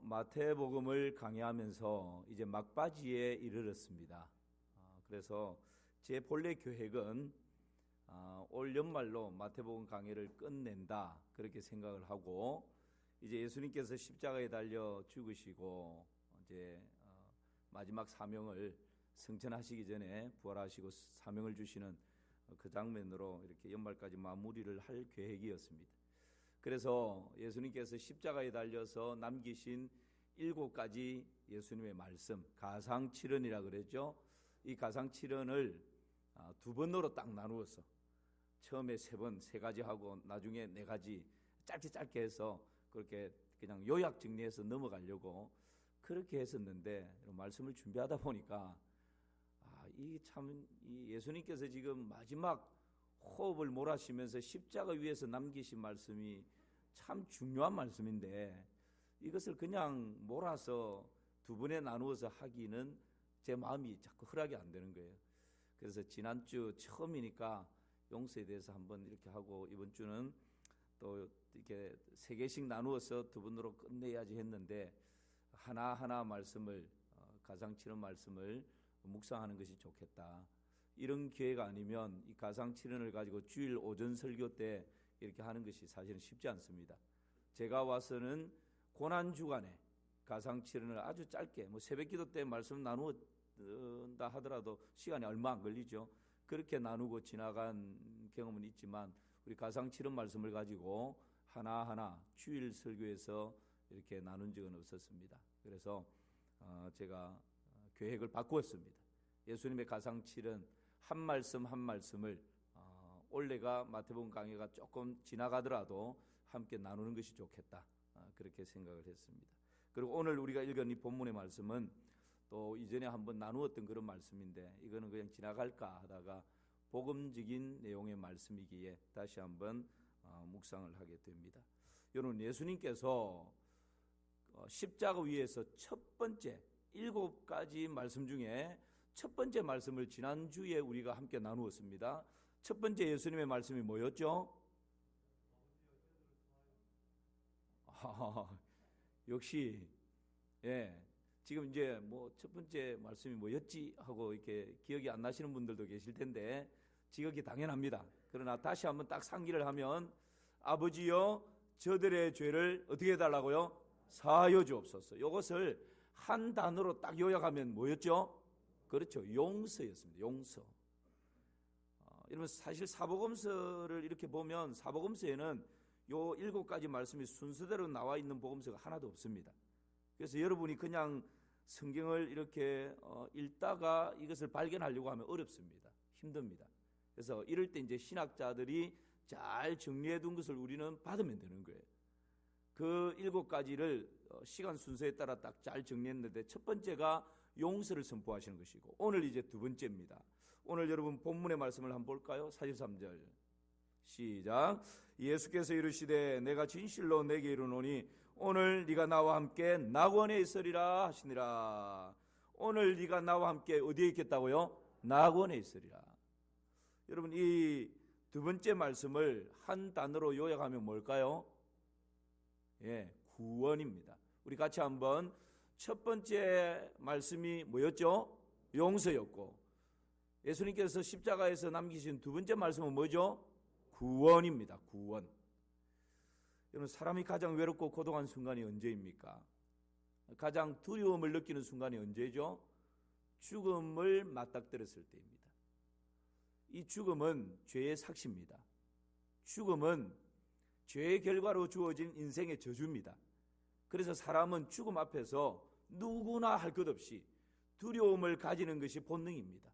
마태복음을 강의하면서 이제 막바지에 이르렀습니다. 그래서 제 본래 계획은 올 연말로 마태복음 강의를 끝낸다 그렇게 생각을 하고, 이제 예수님께서 십자가에 달려 죽으시고 이제 마지막 사명을 승천하시기 전에 부활하시고 사명을 주시는 그 장면으로 이렇게 연말까지 마무리를 할 계획이었습니다. 그래서 예수님께서 십자가에 달려서 남기신 7가지 예수님의 말씀, 가상칠언이라 그랬죠. 이 가상칠언을 2번으로 딱 나누어서 처음에 3번, 3가지 하고 나중에 4가지 짧게 해서 그렇게 그냥 요약 정리해서 넘어가려고 그렇게 했었는데, 말씀을 준비하다 보니까 이 예수님께서 지금 마지막 호흡을 몰아쉬면서 십자가 위에서 남기신 말씀이 참 중요한 말씀인데, 이것을 그냥 몰아서 2번에 나누어서 하기는 제 마음이 자꾸 허락이 안 되는 거예요. 그래서 지난주 처음이니까 용서에 대해서 한번 이렇게 하고, 이번 주는 또 이렇게 3개씩 나누어서 2번으로 끝내야지 했는데, 하나하나 말씀을 가상치는 말씀을 묵상하는 것이 좋겠다. 이런 기회가 아니면 이 가상칠언을 가지고 주일 오전 설교 때 이렇게 하는 것이 사실은 쉽지 않습니다. 제가 와서는 고난주간에 가상칠언을 아주 짧게, 새벽기도 때 말씀 나누었다 하더라도 시간이 얼마 안 걸리죠. 그렇게 나누고 지나간 경험은 있지만, 우리 가상칠언 말씀을 가지고 하나하나 주일 설교에서 이렇게 나눈 적은 없었습니다. 그래서 제가 계획을 바꾸었습니다. 예수님의 가상칠언 한 말씀 한 말씀을 올해가 마태복음 강의가 조금 지나가더라도 함께 나누는 것이 좋겠다, 그렇게 생각을 했습니다. 그리고 오늘 우리가 읽은 이 본문의 말씀은 또 이전에 한번 나누었던 그런 말씀인데, 이거는 그냥 지나갈까 하다가 복음적인 내용의 말씀이기에 다시 한번 묵상을 하게 됩니다. 여러분, 예수님께서 십자가 위에서 첫 번째 7가지 말씀 중에 첫 번째 말씀을 지난주에 우리가 함께 나누었습니다. 첫 번째 예수님의 말씀이 뭐였죠? 역시 지금 이제 첫 번째 말씀이 뭐였지 하고 이렇게 기억이 안 나시는 분들도 계실 텐데, 지극히 당연합니다. 그러나 다시 한번 딱 상기를 하면, 아버지여 저들의 죄를 어떻게 해달라고요? 사하여 주옵소서. 이것을 한 단어로 딱 요약하면 뭐였죠? 그렇죠, 용서였습니다. 용서. 여러분, 사실 사복음서를 이렇게 보면 사복음서에는 요 7가지 말씀이 순서대로 나와 있는 복음서가 하나도 없습니다. 그래서 여러분이 그냥 성경을 이렇게 읽다가 이것을 발견하려고 하면 어렵습니다. 힘듭니다. 그래서 이럴 때 이제 신학자들이 잘 정리해 둔 것을 우리는 받으면 되는 거예요. 그 7가지를 시간 순서에 따라 딱 잘 정리했는데, 첫 번째가 용서를 선포하시는 것이고, 오늘 이제 2번째입니다. 오늘 여러분 본문의 말씀을 한번 볼까요? 43절 시작. 예수께서 이르시되 내가 진실로 내게 이르노니 오늘 네가 나와 함께 낙원에 있으리라 하시니라. 오늘 네가 나와 함께 어디에 있겠다고요? 낙원에 있으리라. 여러분, 이 2번째 말씀을 한 단어로 요약하면 뭘까요? 구원입니다. 우리 같이 한번, 첫 번째 말씀이 뭐였죠? 용서였고, 예수님께서 십자가에서 남기신 2번째 말씀은 뭐죠? 구원입니다. 구원. 여러분, 사람이 가장 외롭고 고독한 순간이 언제입니까? 가장 두려움을 느끼는 순간이 언제죠? 죽음을 맞닥뜨렸을 때입니다. 이 죽음은 죄의 삭시입니다. 죽음은 죄의 결과로 주어진 인생의 저주입니다. 그래서 사람은 죽음 앞에서 누구나 할 것 없이 두려움을 가지는 것이 본능입니다.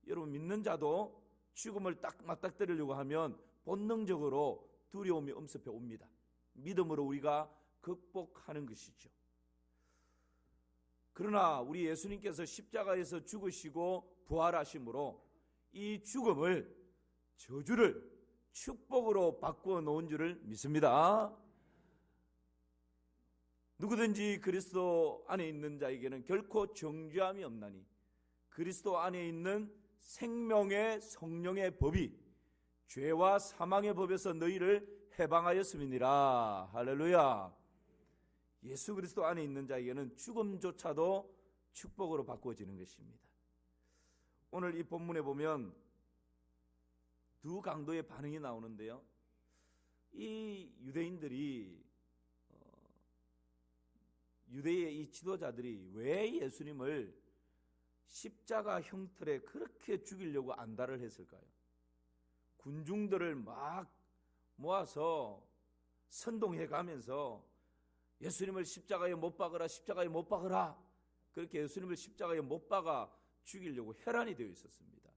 여러분, 믿는 자도 죽음을 딱 맞닥뜨리려고 하면 본능적으로 두려움이 엄습해 옵니다. 믿음으로 우리가 극복하는 것이죠. 그러나 우리 예수님께서 십자가에서 죽으시고 부활하심으로 이 죽음을, 저주를 축복으로 바꾸어 놓은 줄을 믿습니다. 누구든지 그리스도 안에 있는 자에게는 결코 정죄함이 없나니 그리스도 안에 있는 생명의 성령의 법이 죄와 사망의 법에서 너희를 해방하였음이니라. 할렐루야. 예수 그리스도 안에 있는 자에게는 죽음조차도 축복으로 바꿔지는 것입니다. 오늘 이 본문에 보면 두 강도의 반응이 나오는데요. 이 유대인들이 유대의 이 지도자들이 왜 예수님을 십자가 형틀에 그렇게 죽이려고 안달을 했을까요? 군중들을 막 모아서 선동해 가면서 예수님을 십자가에 못 박으라, 십자가에 못 박으라, 그렇게 예수님을 십자가에 못 박아 죽이려고 혈안이 되어 있었습니다.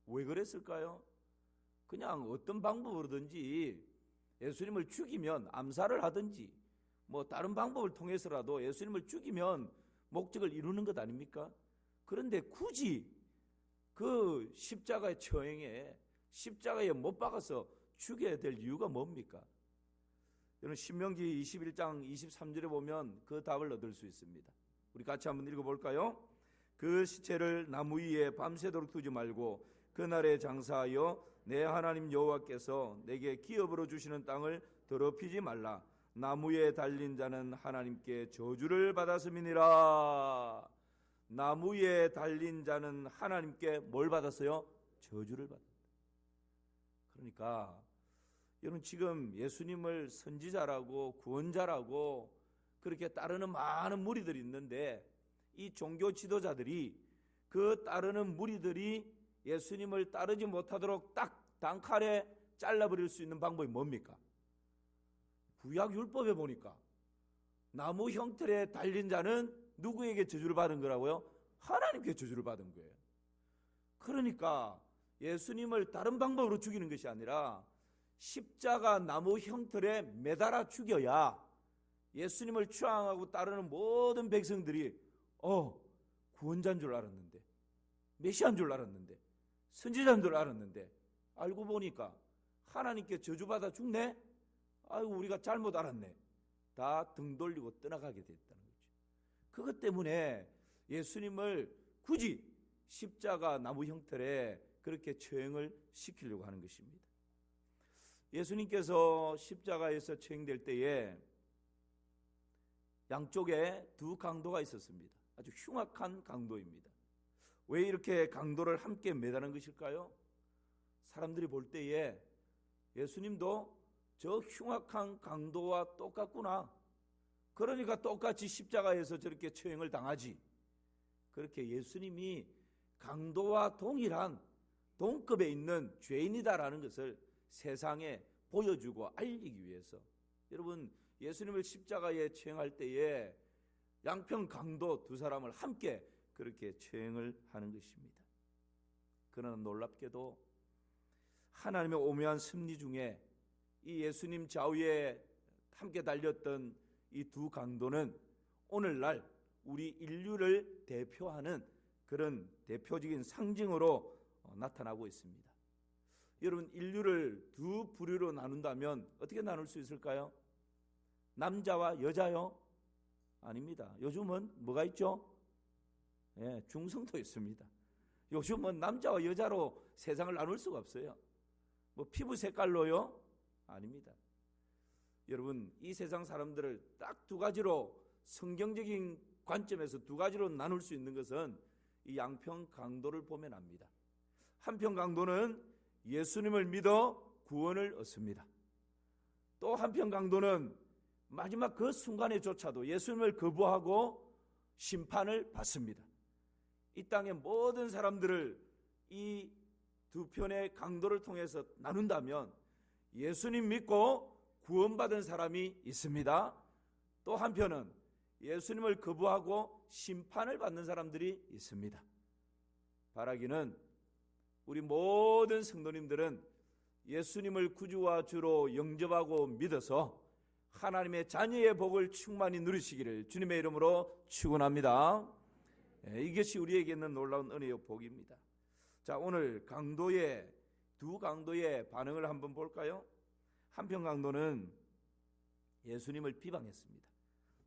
왜 그랬을까요? 그냥 어떤 방법으로든지 예수님을 죽이면 암살을 하든지 뭐 다른 방법을 통해서라도 예수님을 죽이면 목적을 이루는 것 아닙니까? 그런데 굳이 그 십자가의 처형에 십자가에 못 박아서 죽여야 될 이유가 뭡니까? 여러분 신명기 21장 23절에 보면 그 답을 얻을 수 있습니다. 우리 같이 한번 읽어볼까요? 그 시체를 나무 위에 밤새도록 두지 말고 그날에 장사하여 내 하나님 여호와께서 내게 기업으로 주시는 땅을 더럽히지 말라. 나무에 달린 자는 하나님께 저주를 받았음이니라. 나무에 달린 자는 하나님께 뭘 받았어요? 저주를 받았다. 그러니까 여러분 지금 예수님을 선지자라고 구원자라고 그렇게 따르는 많은 무리들이 있는데 이 종교 지도자들이 그 따르는 무리들이 예수님을 따르지 못하도록 딱 단칼에 잘라버릴 수 있는 방법이 뭡니까? 구약 율법에 보니까 나무 형틀에 달린 자는 누구에게 저주를 받은 거라고요? 하나님께 저주를 받은 거예요. 그러니까 예수님을 다른 방법으로 죽이는 것이 아니라 십자가 나무 형틀에 매달아 죽여야 예수님을 추앙하고 따르는 모든 백성들이 구원자인 줄 알았는데, 메시아인 줄 알았는데, 선지자인 줄 알았는데 알고 보니까 하나님께 저주받아 죽네? 아이고 우리가 잘못 알았네. 다 등 돌리고 떠나가게 됐다는 거죠. 그것 때문에 예수님을 굳이 십자가 나무 형틀에 그렇게 처형을 시키려고 하는 것입니다. 예수님께서 십자가에서 처형될 때에 양쪽에 두 강도가 있었습니다. 아주 흉악한 강도입니다. 왜 이렇게 강도를 함께 매다는 것일까요? 사람들이 볼 때에 예수님도 저 흉악한 강도와 똑같구나. 그러니까 똑같이 십자가에서 저렇게 처형을 당하지. 그렇게 예수님이 강도와 동일한 동급에 있는 죄인이다라는 것을 세상에 보여주고 알리기 위해서 여러분 예수님을 십자가에 처형할 때에 양평 강도 두 사람을 함께 그렇게 처형을 하는 것입니다. 그러나 놀랍게도 하나님의 오묘한 섭리 중에 이 예수님 좌우에 함께 달렸던 이 두 강도는 오늘날 우리 인류를 대표하는 그런 대표적인 상징으로 나타나고 있습니다. 여러분 인류를 두 부류로 나눈다면 어떻게 나눌 수 있을까요? 남자와 여자요? 아닙니다. 요즘은 뭐가 있죠? 중성도 있습니다. 요즘은 남자와 여자로 세상을 나눌 수가 없어요. 뭐 피부 색깔로요? 아닙니다. 여러분 이 세상 사람들을 딱 두 가지로 성경적인 관점에서 두 가지로 나눌 수 있는 것은 이 양평 강도를 보면 압니다. 한편 강도는 예수님을 믿어 구원을 얻습니다. 또 한편 강도는 마지막 그 순간에조차도 예수님을 거부하고 심판을 받습니다. 이 땅의 모든 사람들을 이 두 편의 강도를 통해서 나눈다면 예수님 믿고 구원받은 사람이 있습니다. 또 한편은 예수님을 거부하고 심판을 받는 사람들이 있습니다. 바라기는 우리 모든 성도님들은 예수님을 구주와 주로 영접하고 믿어서 하나님의 자녀의 복을 충만히 누리시기를 주님의 이름으로 축원합니다. 이것이 우리에게 있는 놀라운 은혜의 복입니다. 자, 오늘 두 강도의 반응을 한번 볼까요? 한편 강도는 예수님을 비방했습니다.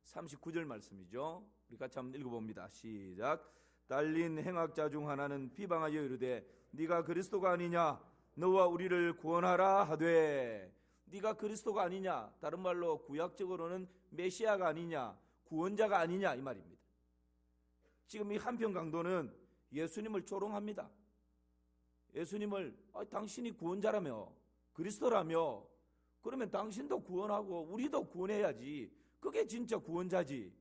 39절 말씀이죠. 우리 같이 한번 읽어봅니다. 시작. 달린 행악자 중 하나는 비방하여 이르되 네가 그리스도가 아니냐 너와 우리를 구원하라 하되 네가 그리스도가 아니냐 다른 말로 구약적으로는 메시아가 아니냐 구원자가 아니냐 이 말입니다. 지금 이 한편 강도는 예수님을 조롱합니다. 예수님을 당신이 구원자라며 그리스도라며 그러면 당신도 구원하고 우리도 구원해야지. 그게 진짜 구원자지.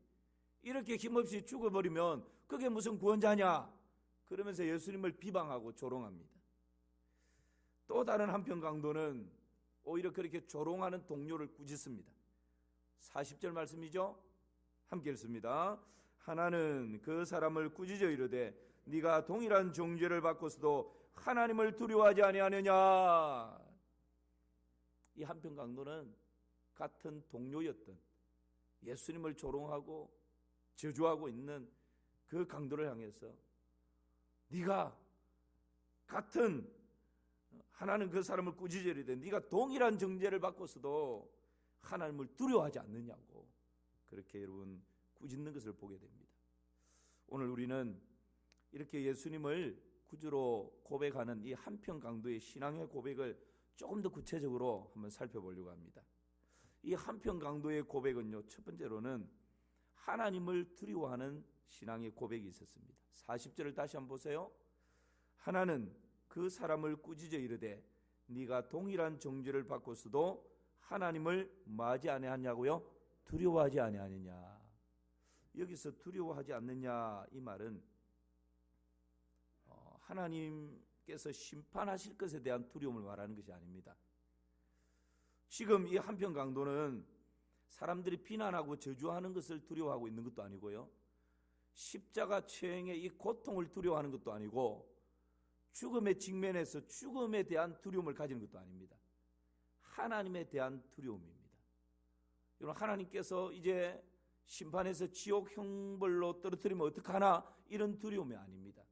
이렇게 힘없이 죽어버리면 그게 무슨 구원자냐? 그러면서 예수님을 비방하고 조롱합니다. 또 다른 한편 강도는 오히려 그렇게 조롱하는 동료를 꾸짖습니다. 40절 말씀이죠. 함께 읽습니다. 하나는 그 사람을 꾸짖어 이르되 네가 동일한 정죄를 받고서도 하나님을 두려워하지 아니하느냐. 이 한편 강도는 같은 동료였던 예수님을 조롱하고 저주하고 있는 그 강도를 향해서 네가 같은 하나는 그 사람을 꾸짖어 이르되 네가 동일한 정죄를 받고서도 하나님을 두려워하지 않느냐고 그렇게 여러분 꾸짖는 것을 보게 됩니다. 오늘 우리는 이렇게 예수님을 구주로 고백하는 이 한편 강도의 신앙의 고백을 조금 더 구체적으로 한번 살펴보려고 합니다. 이 한편 강도의 고백은요, 첫 번째로는 하나님을 두려워하는 신앙의 고백이 있었습니다. 40절을 다시 한번 보세요. 하나는 그 사람을 꾸짖어 이르되 네가 동일한 정죄를 받고서도 하나님을 뭐하지 아니하냐고요? 두려워하지 아니하느냐. 여기서 두려워하지 않느냐 이 말은 하나님께서 심판하실 것에 대한 두려움을 말하는 것이 아닙니다. 지금 이 한편 강도는 사람들이 비난하고 저주하는 것을 두려워하고 있는 것도 아니고요, 십자가 처형의 이 고통을 두려워하는 것도 아니고 죽음의 직면에서 죽음에 대한 두려움을 가지는 것도 아닙니다. 하나님에 대한 두려움입니다. 여러분, 하나님께서 이제 심판해서 지옥 형벌로 떨어뜨리면 어떡하나 이런 두려움이 아닙니다.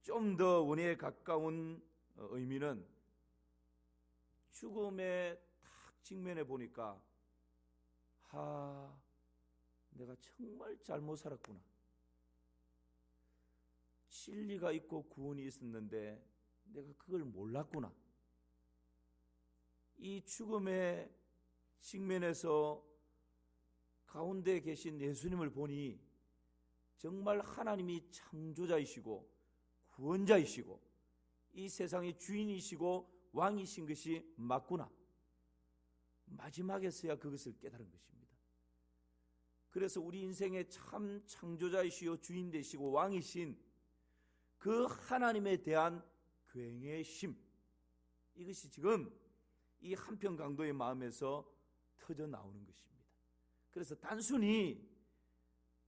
좀 더 원의에 가까운 의미는 죽음에 딱 직면해 보니까 내가 정말 잘못 살았구나. 진리가 있고 구원이 있었는데 내가 그걸 몰랐구나. 이 죽음의 직면에서 가운데 계신 예수님을 보니 정말 하나님이 창조자이시고 구원자이시고 이 세상의 주인이시고 왕이신 것이 맞구나. 마지막에서야 그것을 깨달은 것입니다. 그래서 우리 인생의 참 창조자이시요 주인 되시고 왕이신 그 하나님에 대한 굉해심, 이것이 지금 이 한편 강도의 마음에서 터져 나오는 것입니다. 그래서 단순히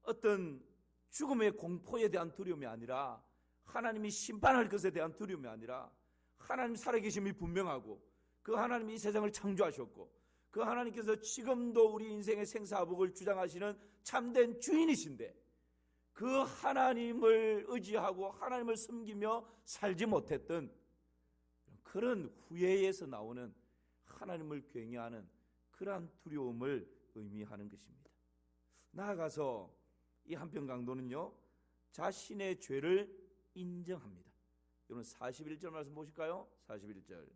어떤 죽음의 공포에 대한 두려움이 아니라, 하나님이 심판할 것에 대한 두려움이 아니라, 하나님 살아계심이 분명하고 그 하나님이 이 세상을 창조하셨고 그 하나님께서 지금도 우리 인생의 생사복을 주장하시는 참된 주인이신데 그 하나님을 의지하고 하나님을 섬기며 살지 못했던 그런 후회에서 나오는 하나님을 굉해하는 그러한 두려움을 의미하는 것입니다. 나아가서 이 한편 강도는요, 자신의 죄를 인정합니다. 여러분 41절 말씀 보실까요? 41절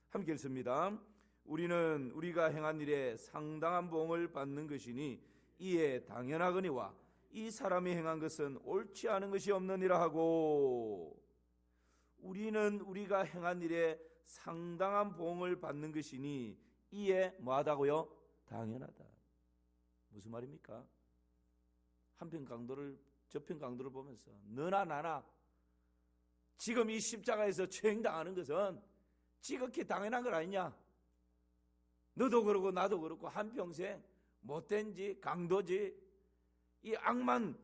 함께 읽습니다. 우리는 우리가 행한 일에 상당한 보응을 받는 것이니 이에 당연하거니와 이 사람이 행한 것은 옳지 않은 것이 없느니라 하고, 우리는 우리가 행한 일에 상당한 보응을 받는 것이니 이에 뭐하다고요? 당연하다. 무슨 말입니까? 한편 강도를, 저편 강도를 보면서 너나 나나 지금 이 십자가에서 처형당하는 것은 지극히 당연한 것 아니냐? 너도 그렇고 나도 그렇고 한평생 못된지 강도지 이 악만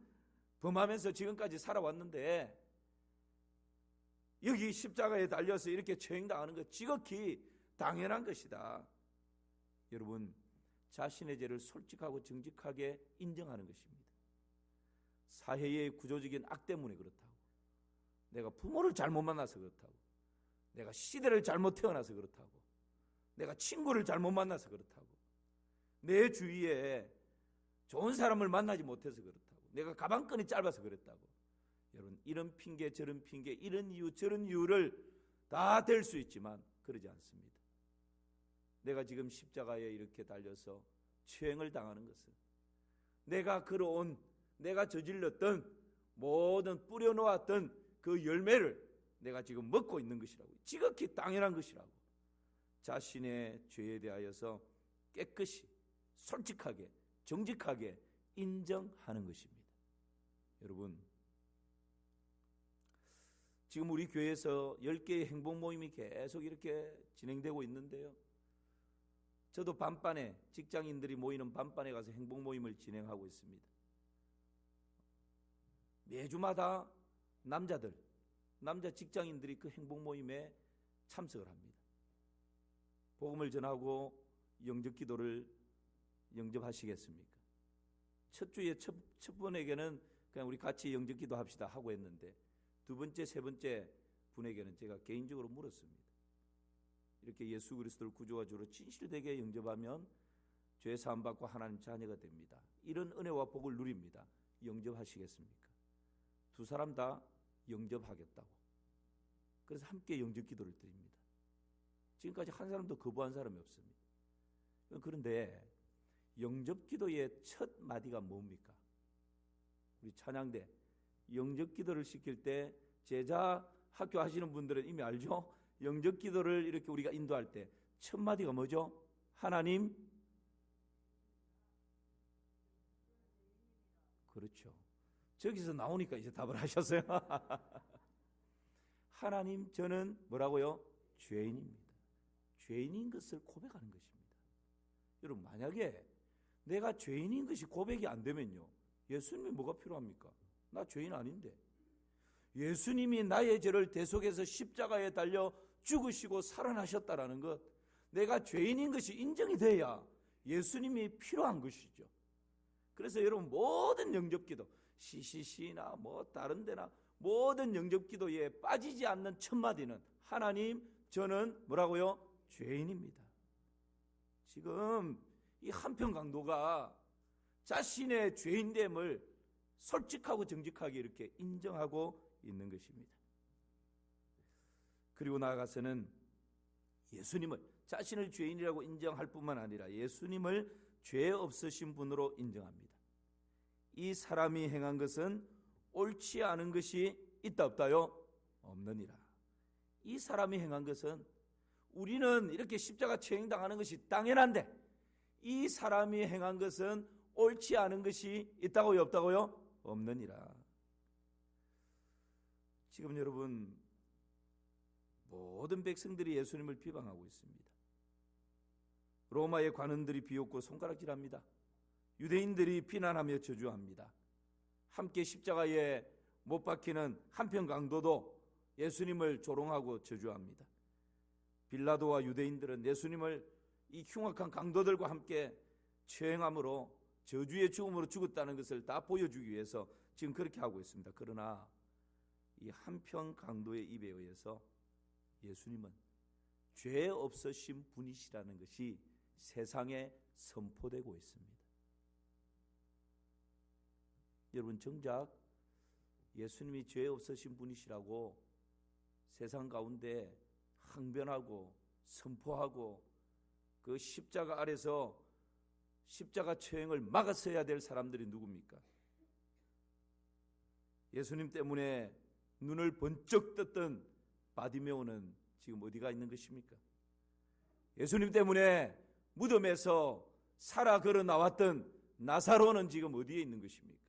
범하면서 지금까지 살아왔는데 여기 십자가에 달려서 이렇게 처형당하는 것 지극히 당연한 것이다. 여러분, 자신의 죄를 솔직하고 정직하게 인정하는 것입니다. 사회의 구조적인 악 때문에 그렇다고, 내가 부모를 잘못 만나서 그렇다고, 내가 시대를 잘못 태어나서 그렇다고, 내가 친구를 잘못 만나서 그렇다고, 내 주위에 좋은 사람을 만나지 못해서 그렇다고, 내가 가방끈이 짧아서 그랬다고, 여러분 이런 핑계 저런 핑계, 이런 이유 저런 이유를 다 댈 수 있지만 그러지 않습니다. 내가 지금 십자가에 이렇게 달려서 처형을 당하는 것은 내가 걸어온, 내가 저질렀던 모든 뿌려놓았던 그 열매를 내가 지금 먹고 있는 것이라고, 지극히 당연한 것이라고 자신의 죄에 대하여서 깨끗이 솔직하게 정직하게 인정하는 것입니다. 여러분, 지금 우리 교회에서 10개의 행복 모임이 계속 이렇게 진행되고 있는데요, 저도 반반에, 직장인들이 모이는 반반에 가서 행복 모임을 진행하고 있습니다. 매주마다 남자 직장인들이 그 행복 모임에 참석을 합니다. 복음을 전하고 영접 기도를 영접하시겠습니까? 첫 주에 첫 분에게는 그냥 우리 같이 영접 기도 합시다 하고 했는데, 두 번째, 세 번째 분에게는 제가 개인적으로 물었습니다. 이렇게 예수 그리스도를 구주와 주로 진실되게 영접하면 죄 사함 받고 하나님 자녀가 됩니다. 이런 은혜와 복을 누립니다. 영접하시겠습니까? 두 사람 다 영접하겠다고. 그래서 함께 영접 기도를 드립니다. 지금까지 한 사람도 거부한 사람이 없습니다. 그런데 영접 기도의 첫 마디가 뭡니까? 우리 찬양대 영접 기도를 시킬 때 제자 학교 하시는 분들은 이미 알죠? 영접 기도를 이렇게 우리가 인도할 때 첫 마디가 뭐죠? 하나님. 그렇죠. 저기서 나오니까 이제 답을 하셨어요. 하나님, 저는 뭐라고요? 죄인입니다. 죄인인 것을 고백하는 것입니다. 여러분, 만약에 내가 죄인인 것이 고백이 안 되면요, 예수님이 뭐가 필요합니까? 나 죄인 아닌데. 예수님이 나의 죄를 대속해서 십자가에 달려 죽으시고 살아나셨다라는 것, 내가 죄인인 것이 인정이 돼야 예수님이 필요한 것이죠. 그래서 여러분, 모든 영접기도, CCC나 뭐 다른 데나 모든 영접기도에 빠지지 않는 첫 마디는 하나님, 저는 뭐라고요? 죄인입니다. 지금 이 한편 강도가 자신의 죄인됨을 솔직하고 정직하게 이렇게 인정하고 있는 것입니다. 그리고 나아가서는 예수님을 자신을 죄인이라고 인정할 뿐만 아니라 예수님을 죄 없으신 분으로 인정합니다. 이 사람이 행한 것은 옳지 않은 것이 있다 없다요? 없느니라. 이 사람이 행한 것은, 우리는 이렇게 십자가 처형당하는 것이 당연한데 이 사람이 행한 것은 옳지 않은 것이 있다고요 없다고요? 없느니라. 지금 여러분, 모든 백성들이 예수님을 비방하고 있습니다. 로마의 관원들이 비웃고 손가락질합니다. 유대인들이 비난하며 저주합니다. 함께 십자가에 못 박히는 한편 강도도 예수님을 조롱하고 저주합니다. 빌라도와 유대인들은 예수님을 이 흉악한 강도들과 함께 처형함으로 저주의 죽음으로 죽었다는 것을 다 보여주기 위해서 지금 그렇게 하고 있습니다. 그러나 이 한편 강도의 입에 의해서 예수님은 죄 없으신 분이시라는 것이 세상에 선포되고 있습니다. 여러분, 정작 예수님이 죄 없으신 분이시라고 세상 가운데 항변하고 선포하고 그 십자가 아래서 십자가 처형을 막았어야 될 사람들이 누굽니까? 예수님 때문에 눈을 번쩍 떴던 바디메오는 지금 어디가 있는 것입니까? 예수님 때문에 무덤에서 살아 걸어 나왔던 나사로는 지금 어디에 있는 것입니까?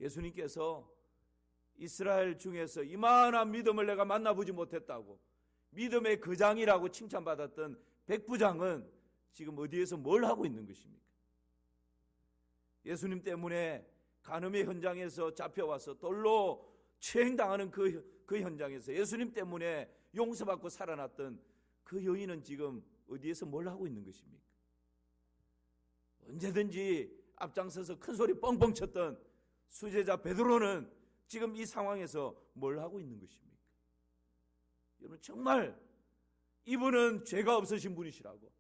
예수님께서 이스라엘 중에서 이만한 믿음을 내가 만나보지 못했다고 믿음의 거장이라고 칭찬받았던 백부장은 지금 어디에서 뭘 하고 있는 것입니까? 예수님 때문에 간음의 현장에서 잡혀와서 돌로 처형당하는 그 현장에서 예수님 때문에 용서받고 살아났던 그 여인은 지금 어디에서 뭘 하고 있는 것입니까? 언제든지 앞장서서 큰 소리 뻥뻥 쳤던 수제자 베드로는 지금 이 상황에서 뭘 하고 있는 것입니까? 여러분, 정말 이분은 죄가 없으신 분이시라고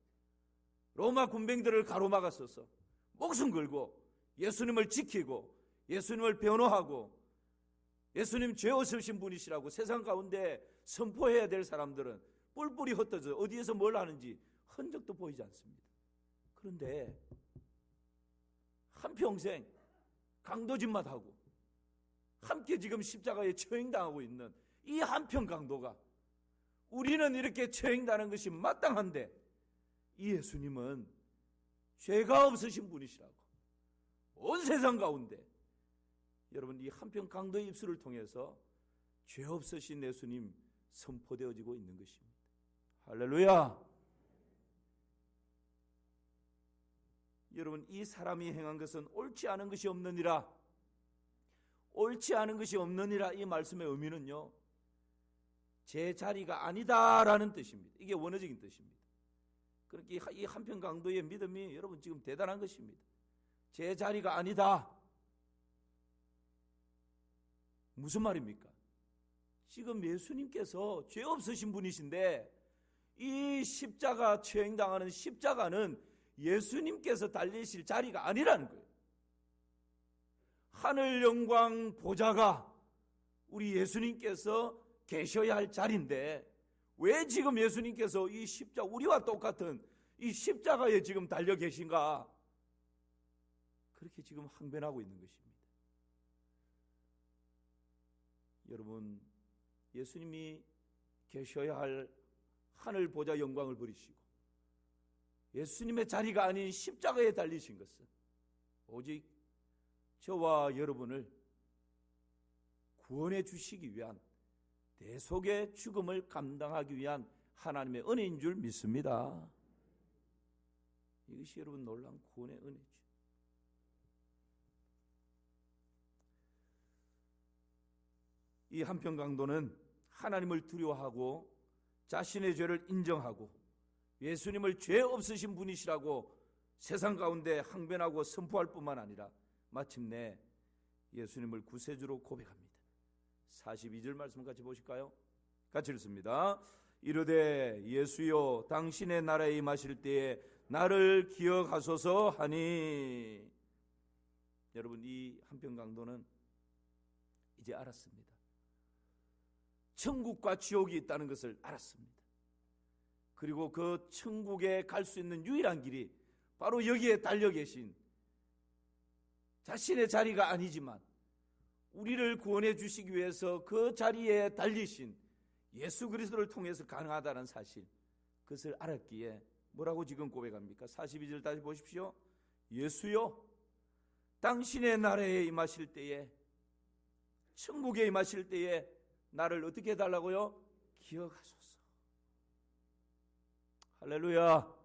로마 군병들을 가로막았어서 목숨 걸고 예수님을 지키고 예수님을 변호하고 예수님 죄 없으신 분이시라고 세상 가운데 선포해야 될 사람들은 뿔뿔이 흩어져 어디에서 뭘 하는지 흔적도 보이지 않습니다. 그런데 한평생 강도짓맛하고 함께 지금 십자가에 처형당하고 있는 이 한평 강도가 우리는 이렇게 처형당하는 것이 마땅한데 이 예수님은 죄가 없으신 분이시라고 온 세상 가운데 여러분 이 한평 강도의 입술을 통해서 죄 없으신 예수님 선포되어지고 있는 것입니다. 할렐루야. 여러분 이 사람이 행한 것은 옳지 않은 것이 없느니라. 옳지 않은 것이 없느니라 이 말씀의 의미는요, 제 자리가 아니다라는 뜻입니다. 이게 원어적인 뜻입니다. 그러니까 이 한평 강도의 믿음이 여러분 지금 대단한 것입니다. 제 자리가 아니다. 무슨 말입니까? 지금 예수님께서 죄 없으신 분이신데 이 십자가 처형당하는 십자가는 예수님께서 달리실 자리가 아니라는 거예요. 하늘 영광 보좌가 우리 예수님께서 계셔야 할 자리인데 왜 지금 예수님께서 이 십자가, 우리와 똑같은 이 십자가에 지금 달려 계신가? 그렇게 지금 항변하고 있는 것입니다. 여러분, 예수님이 계셔야 할 하늘 보좌 영광을 버리시고 예수님의 자리가 아닌 십자가에 달리신 것은 오직 저와 여러분을 구원해 주시기 위한 대속의 죽음을 감당하기 위한 하나님의 은혜인 줄 믿습니다. 이것이 여러분 놀라운 구원의 은혜죠. 이 한평 강도는 하나님을 두려워하고 자신의 죄를 인정하고 예수님을 죄 없으신 분이시라고 세상 가운데 항변하고 선포할 뿐만 아니라 마침내 예수님을 구세주로 고백합니다. 42절 말씀 같이 보실까요? 같이 읽습니다. 이르되 예수여 당신의 나라에 임하실 때에 나를 기억하소서 하니. 여러분 이 한평 강도는 이제 알았습니다. 천국과 지옥이 있다는 것을 알았습니다. 그리고 그 천국에 갈 수 있는 유일한 길이 바로 여기에 달려 계신 자신의 자리가 아니지만 우리를 구원해 주시기 위해서 그 자리에 달리신 예수 그리스도를 통해서 가능하다는 사실, 그것을 알았기에 뭐라고 지금 고백합니까? 42절 다시 보십시오. 예수여 당신의 나라에 임하실 때에, 천국에 임하실 때에 나를 어떻게 해달라고요? 기억하소서. 할렐루야.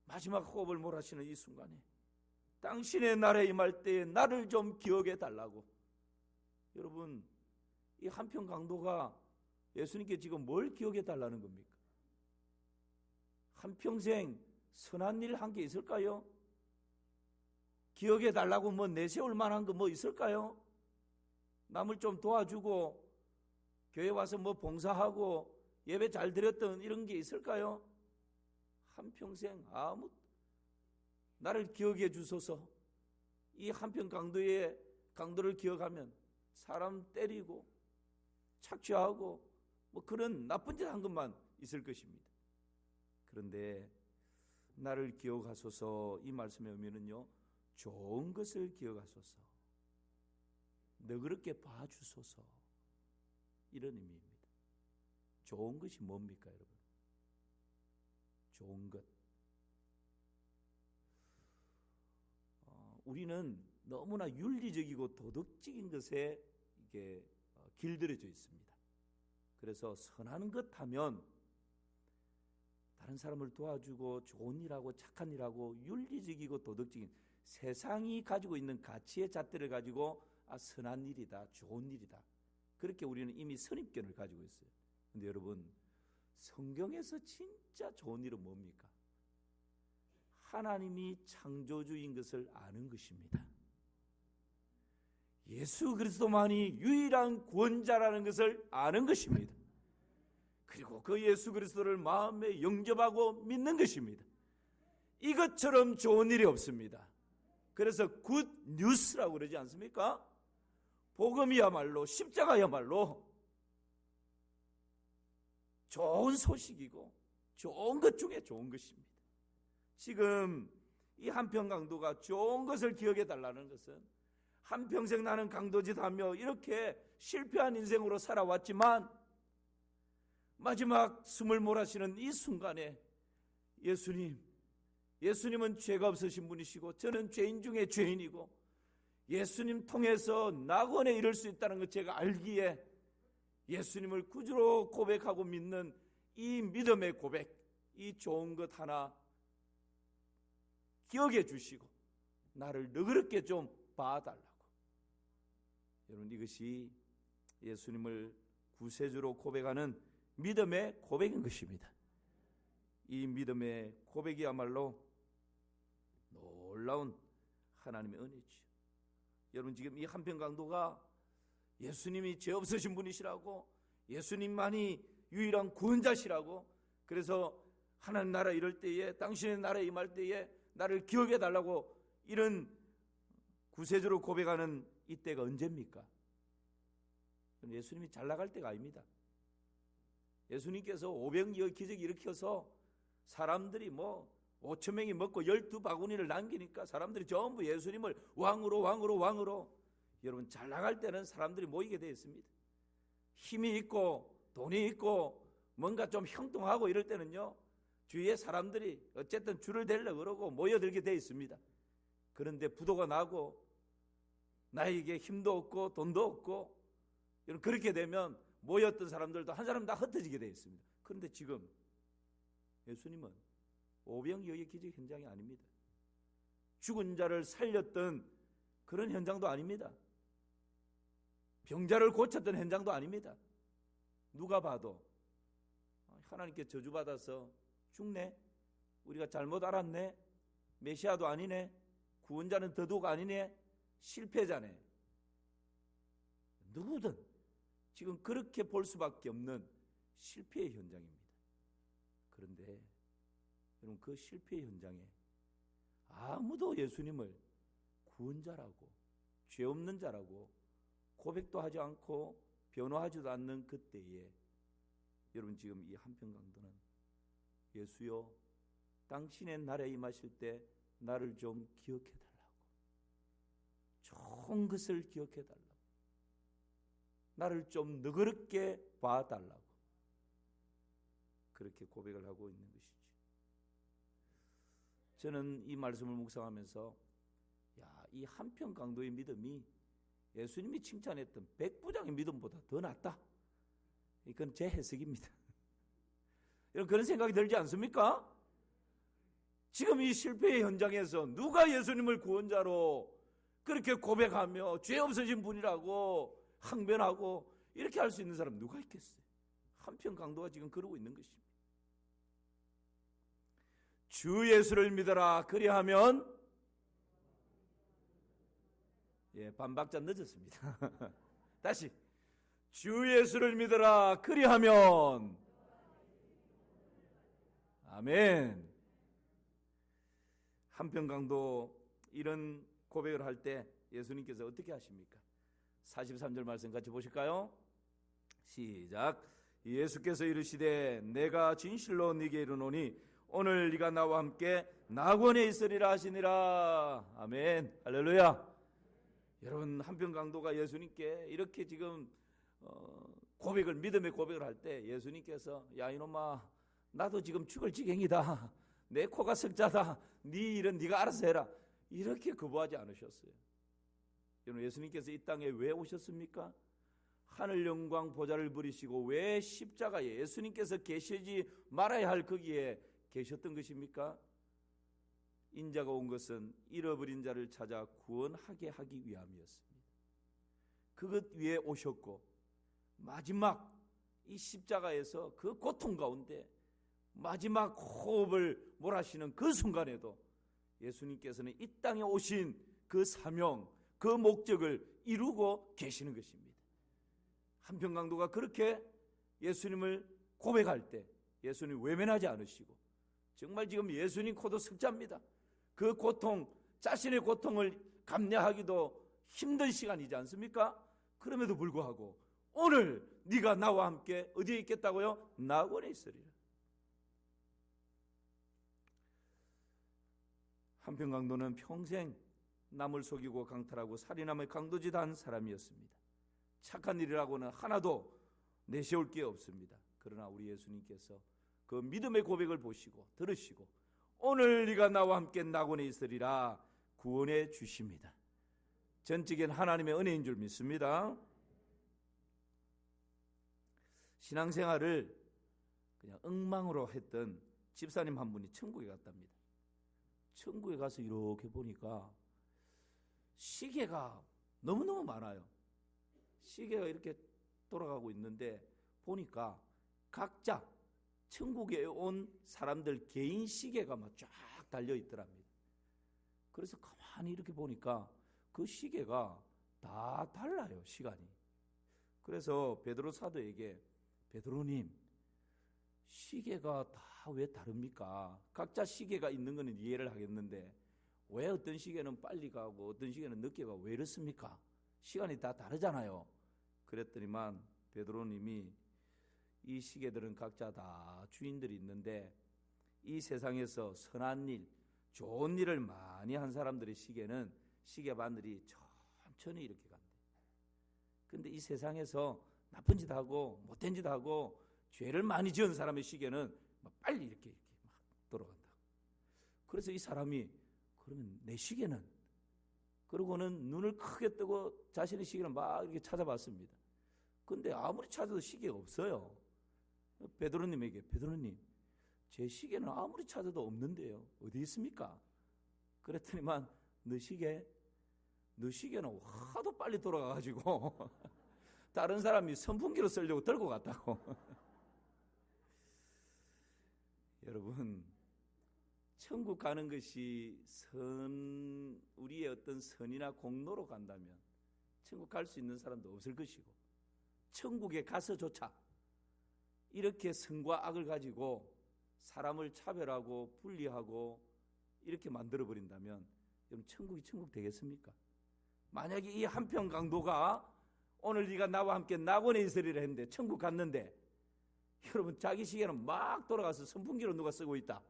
마지막 호흡을 몰아치는 이 순간에 당신의 나라에 임할 때에 나를 좀 기억해 달라고. 여러분 이 한평 강도가 예수님께 지금 뭘 기억해 달라는 겁니까? 한평생 선한 일 한 게 있을까요? 기억해 달라고 뭐 내세울 만한 거 뭐 있을까요? 남을 좀 도와주고 교회 와서 뭐 봉사하고 예배 잘 드렸던 이런 게 있을까요? 한평생 아무, 나를 기억해 주소서. 이 한평 강도를 기억하면 사람 때리고 착취하고 뭐 그런 나쁜 짓 한 것만 있을 것입니다. 그런데 나를 기억하소서, 이 말씀의 의미는요, 좋은 것을 기억하소서, 너그럽게 봐주소서, 이런 의미입니다. 좋은 것이 뭡니까 여러분? 좋은 것. 우리는 너무나 윤리적이고 도덕적인 것에 이게 길들여져 있습니다. 그래서 선한 것 하면 다른 사람을 도와주고 좋은 일하고 착한 일하고 윤리적이고 도덕적인 세상이 가지고 있는 가치의 잣대를 가지고 선한 일이다, 좋은 일이다, 그렇게 우리는 이미 선입견을 가지고 있어요. 그런데 여러분 성경에서 진짜 좋은 일은 뭡니까? 하나님이 창조주인 것을 아는 것입니다. 예수 그리스도만이 유일한 구원자라는 것을 아는 것입니다. 그리고 그 예수 그리스도를 마음에 영접하고 믿는 것입니다. 이것처럼 좋은 일이 없습니다. 그래서 굿 뉴스라고 그러지 않습니까? 복음이야말로, 십자가야말로 좋은 소식이고 좋은 것 중에 좋은 것입니다. 지금 이 한평 강도가 좋은 것을 기억해 달라는 것은 한평생 나는 강도짓 하며 이렇게 실패한 인생으로 살아왔지만 마지막 숨을 몰아쉬는 이 순간에 예수님은 죄가 없으신 분이시고 저는 죄인 중에 죄인이고 예수님 통해서 낙원에 이를 수 있다는 것 제가 알기에 예수님을 구주로 고백하고 믿는 이 믿음의 고백, 이 좋은 것 하나 기억해 주시고 나를 너그럽게 좀 봐달라고. 여러분, 이것이 예수님을 구세주로 고백하는 믿음의 고백인 것입니다. 이 믿음의 고백이야말로 놀라운 하나님의 은혜죠. 여러분, 지금 이 한평 강도가 예수님이 죄 없으신 분이시라고, 예수님만이 유일한 구원자시라고, 그래서 하나님 나라 이럴 때에, 당신의 나라에 임할 때에 나를 기억해 달라고 이런 구세주로 고백하는 이때가 언제입니까? 예수님이 잘 나갈 때가 아닙니다. 예수님께서 500여 기적 일으켜서 사람들이 5,000명이 먹고 12바구니를 남기니까 사람들이 전부 예수님을 왕으로. 여러분, 잘 나갈 때는 사람들이 모이게 되어 있습니다. 힘이 있고 돈이 있고 뭔가 좀 형통하고 이럴 때는요, 주위에 사람들이 어쨌든 줄을 대려고 그러고 모여들게 되어 있습니다. 그런데 부도가 나고 나에게 힘도 없고 돈도 없고 그렇게 되면 모였던 사람들도 한 사람 다 흩어지게 되어 있습니다. 그런데 지금 예수님은 오병이어의 기적 현장이 아닙니다. 죽은 자를 살렸던 그런 현장도 아닙니다. 병자를 고쳤던 현장도 아닙니다. 누가 봐도 하나님께 저주받아서 죽네, 우리가 잘못 알았네, 메시아도 아니네, 구원자는 더더욱 아니네, 실패자네, 누구든 지금 그렇게 볼 수밖에 없는 실패의 현장입니다. 그런데 여러분, 그 실패의 현장에 아무도 예수님을 구원자라고, 죄 없는 자라고 고백도 하지 않고 변호하지도 않는 그때에 여러분, 지금 이 한평 강도는 예수여, 당신의 나라에 임하실 때 나를 좀 기억해 달라고, 좋은 것을 기억해 달라고, 나를 좀 너그럽게 봐달라고 그렇게 고백을 하고 있는 것이죠. 저는 이 말씀을 묵상하면서 이 한평 강도의 믿음이 예수님이 칭찬했던 백부장의 믿음보다 더 낫다. 이건 제 해석입니다. 여러분, 그런 생각이 들지 않습니까? 지금 이 실패의 현장에서 누가 예수님을 구원자로 그렇게 고백하며 죄 없으신 분이라고 항변하고 이렇게 할 수 있는 사람 누가 있겠어요? 한평 강도가 지금 그러고 있는 것입니다. 주 예수를 믿어라, 그리하면, 반박자 늦었습니다. 다시, 주 예수를 믿어라, 그리하면, 아멘. 한평 강도 이런 고백을 할 때 예수님께서 어떻게 하십니까? 43절 말씀 같이 보실까요? 시작. 예수께서 이르시되 내가 진실로 네게 이르노니 오늘 네가 나와 함께 낙원에 있으리라 하시니라. 아멘. 할렐루야. 여러분, 한평 강도가 예수님께 이렇게 지금 고백을, 믿음의 고백을 할 때 예수님께서 야 이놈아, 나도 지금 죽을 지경이다, 내 코가 석자다, 네 일은 네가 알아서 해라, 이렇게 거부하지 않으셨어요. 여러분, 예수님께서 이 땅에 왜 오셨습니까? 하늘 영광 보좌를 부리시고 왜 십자가에 예수님께서 계시지 말아야 할 거기에 계셨던 것입니까? 인자가 온 것은 잃어버린 자를 찾아 구원하게 하기 위함이었습니다. 그것 위에 오셨고 마지막 이 십자가에서 그 고통 가운데 마지막 호흡을 몰아쉬는 그 순간에도 예수님께서는 이 땅에 오신 그 사명, 그 목적을 이루고 계시는 것입니다. 한평 강도가 그렇게 예수님을 고백할 때 예수님 외면하지 않으시고, 정말 지금 예수님 코도 석자입니다. 그 고통, 자신의 고통을 감내하기도 힘든 시간이지 않습니까? 그럼에도 불구하고 오늘 네가 나와 함께 어디에 있겠다고요? 낙원에 있으리라. 한편 강도는 평생 남을 속이고 강탈하고 살인하며 강도짓한 사람이었습니다. 착한 일이라고는 하나도 내세울 게 없습니다. 그러나 우리 예수님께서 그 믿음의 고백을 보시고 들으시고 오늘 네가 나와 함께 낙원에 있으리라 구원해 주십니다. 전적인 하나님의 은혜인 줄 믿습니다. 신앙생활을 그냥 엉망으로 했던 집사님 한 분이 천국에 갔답니다. 천국에 가서 이렇게 보니까 시계가 너무너무 많아요. 시계가 이렇게 돌아가고 있는데 보니까 각자 천국에 온 사람들 개인 시계가 막 쫙 달려 있더랍니다. 그래서 가만히 이렇게 보니까 그 시계가 다 달라요, 시간이. 그래서 베드로 사도에게 베드로님, 시계가 다 왜 다릅니까? 각자 시계가 있는 거는 이해를 하겠는데 왜 어떤 시계는 빨리 가고 어떤 시계는 늦게 가고 왜 이렇습니까? 시간이 다 다르잖아요. 그랬더니만 베드로님이 이 시계들은 각자 다 주인들이 있는데 이 세상에서 선한 일, 좋은 일을 많이 한 사람들의 시계는 시계 바늘이 천천히 이렇게 간대. 근데 이 세상에서 나쁜 짓 하고 못된 짓 하고 죄를 많이 지은 사람의 시계는 막 빨리 이렇게 막 돌아간다. 그래서 이 사람이 그러면 내 시계는? 그러고는 눈을 크게 뜨고 자신의 시계를 막 이렇게 찾아봤습니다. 근데 아무리 찾아도 시계가 없어요. 베드로님에게 베드로님, 제 시계는 아무리 찾아도 없는데요. 어디 있습니까? 그랬더니만 너 시계는 하도 빨리 돌아가가지고 다른 사람이 선풍기로 쓰려고 들고 갔다고. 여러분, 천국 가는 것이 우리의 어떤 선이나 공로로 간다면 천국 갈 수 있는 사람도 없을 것이고, 천국에 가서조차 이렇게 선과 악을 가지고 사람을 차별하고 분리하고 이렇게 만들어버린다면 여러분, 천국이 천국 되겠습니까? 만약에 이 한편 강도가 오늘 네가 나와 함께 낙원에 있으리라 했는데 천국 갔는데 여러분, 자기 시계는 막 돌아가서 선풍기로 누가 쓰고 있다.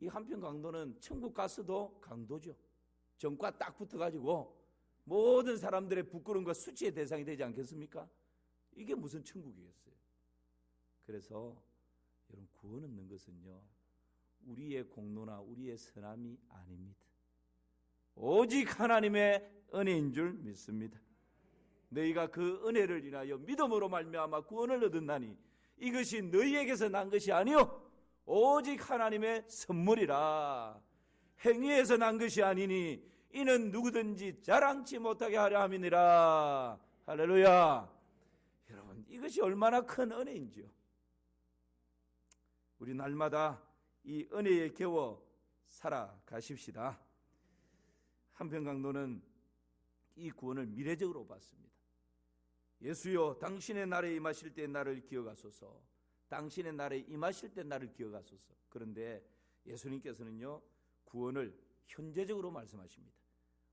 이 한편 강도는 천국 가서도 강도죠. 정과 딱 붙어가지고 모든 사람들의 부끄러움과 수치의 대상이 되지 않겠습니까? 이게 무슨 천국이겠어요? 그래서 여러분, 구원 얻는 것은요, 우리의 공로나 우리의 선함이 아닙니다. 오직 하나님의 은혜인 줄 믿습니다. 너희가 그 은혜를 인하여 믿음으로 말미암아 구원을 얻었나니 이것이 너희에게서 난 것이 아니요 오직 하나님의 선물이라. 행위에서 난 것이 아니니 이는 누구든지 자랑치 못하게 하려 함이니라. 할렐루야. 여러분, 이것이 얼마나 큰 은혜인지요. 우리 날마다 이 은혜에 겨워 살아가십시다. 한편 강도는 이 구원을 미래적으로 봤습니다. 예수여, 당신의 날에 임하실 때 나를 기억하소서. 당신의 날에 임하실 때 나를 기억하소서. 그런데 예수님께서는요, 구원을 현재적으로 말씀하십니다.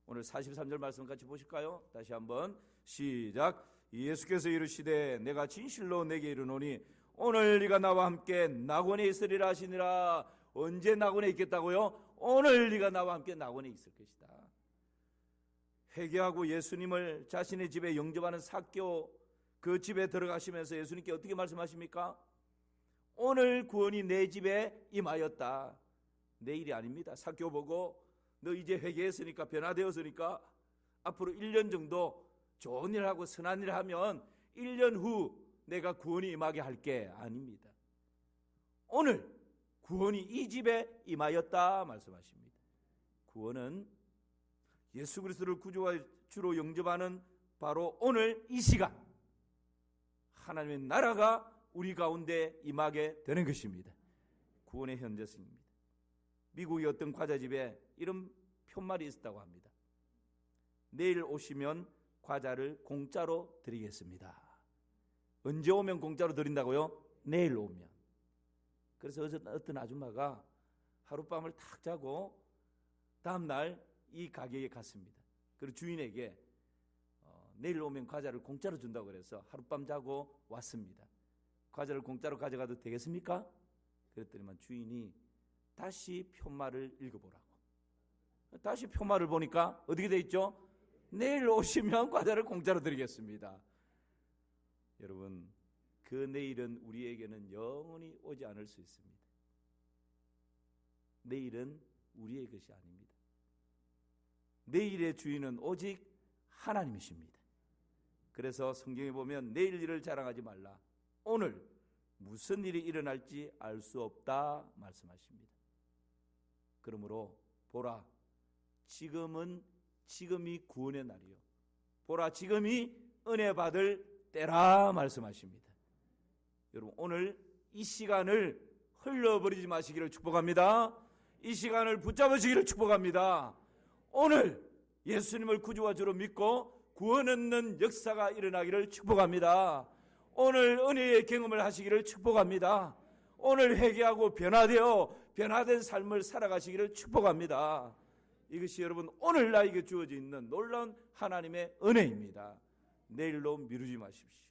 오늘 43절 말씀 같이 보실까요? 다시 한번 시작. 예수께서 이르시되 내가 진실로 내게 이르노니 오늘 네가 나와 함께 낙원에 있으리라 하시니라. 언제 낙원에 있겠다고요? 오늘 네가 나와 함께 낙원에 있을 것이다. 회개하고 예수님을 자신의 집에 영접하는 삭개오, 그 집에 들어가시면서 예수님께 어떻게 말씀하십니까? 오늘 구원이 내 집에 임하였다. 내일이 아닙니다. 삭개오 보고 너 이제 회개했으니까, 변화되었으니까 앞으로 1년 정도 좋은 일 하고 선한 일 하면 1년 후 내가 구원이 임하게 할게. 아닙니다. 오늘 구원이 이 집에 임하였다 말씀하십니다. 구원은 예수 그리스도를 구주와 주로 영접하는 바로 오늘 이 시간 하나님의 나라가 우리 가운데 임하게 되는 것입니다. 구원의 현재성입니다. 미국의 어떤 과자집에 이런 편말이 있었다고 합니다. 내일 오시면 과자를 공짜로 드리겠습니다. 언제 오면 공짜로 드린다고요? 내일 오면. 그래서 어떤 아줌마가 하룻밤을 탁 자고 다음날 이 가게에 갔습니다. 그리고 주인에게 내일 오면 과자를 공짜로 준다고 그래서 하룻밤 자고 왔습니다. 과자를 공짜로 가져가도 되겠습니까? 그랬더니만 주인이 다시 편말을 읽어보라고. 다시 표말을 보니까 어떻게 돼 있죠? 내일 오시면 과자를 공짜로 드리겠습니다. 여러분, 그 내일은 우리에게는 영원히 오지 않을 수 있습니다. 내일은 우리의 것이 아닙니다. 내일의 주인은 오직 하나님이십니다. 그래서 성경에 보면 내일 일을 자랑하지 말라. 오늘 무슨 일이 일어날지 알 수 없다 말씀하십니다. 그러므로 보라, 지금이 구원의 날이요. 보라, 지금이 은혜 받을 때라 말씀하십니다. 여러분, 오늘 이 시간을 흘려버리지 마시기를 축복합니다. 이 시간을 붙잡으시기를 축복합니다. 오늘 예수님을 구주와 주로 믿고 구원 얻는 역사가 일어나기를 축복합니다. 오늘 은혜의 경험을 하시기를 축복합니다. 오늘 회개하고 변화된 삶을 살아가시기를 축복합니다. 이것이 여러분 오늘 나에게 주어져 있는 놀라운 하나님의 은혜입니다. 내일로 미루지 마십시오.